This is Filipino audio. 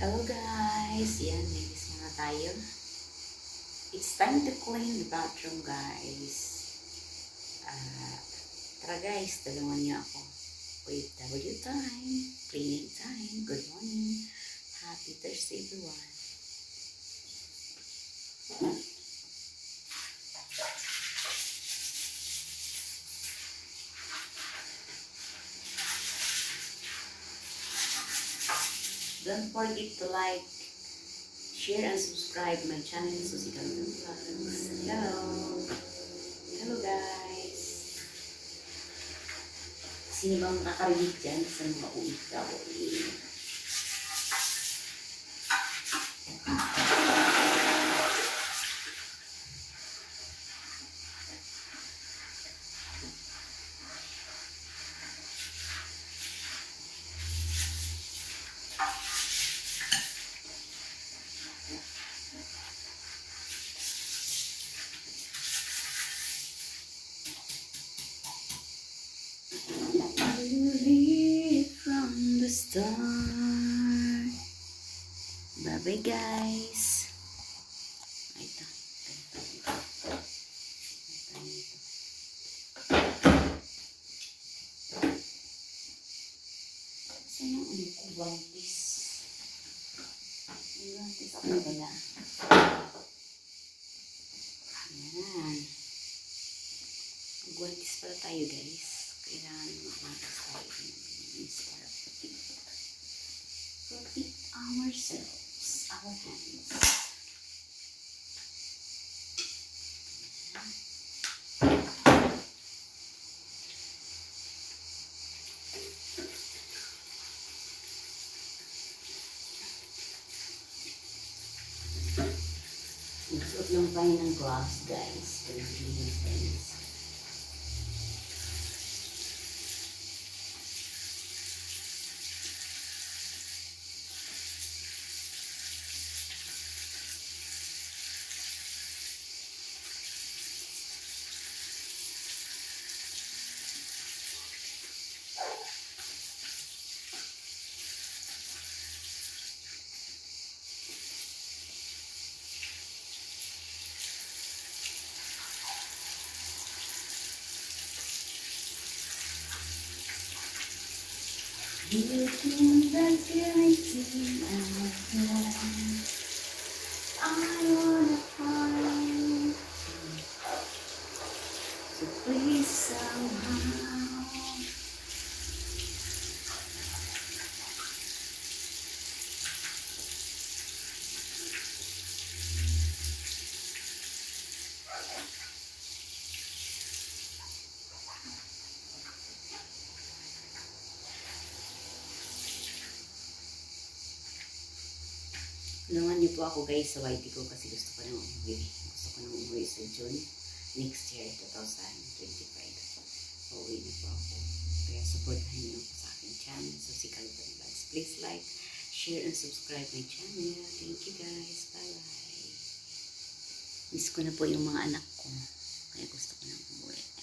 Hello guys! Yan, ladies muna tayo. It's time to clean the bathroom guys. Tara guys, tulungan niyo ako. With W time, cleaning time. Good morning. Happy Thursday everyone. Don't forget to like, share, and subscribe my channel, Susie Calvin Vlogs. Hello! Hello guys! Sino bang nakarinig dyan sa mga OFW? From the start. Bye-bye guys. Ito. Saan yung guantes? Yung guantes ako nila. Ayan. Guantes pala tayo guys. Kailangan mag-guantes tayo. Protect ourselves, our hands. Nagsuot lang tayo ng gloves guys. Pilipinas guys. You can everything I wanna find. So please somehow tulungan niyo po ako guys sa YT ko kasi gusto ko nang umuwi. Gusto ko nang umuwi sa June next year, 2025. Uuwi na po ako. Kaya supportahan niyo ako sa aking channel, Susie Calvin Vlogs. Please like, share, and subscribe my channel. Thank you guys. Bye-bye. Miss ko na po yung mga anak ko. Kaya gusto ko nang umuwi.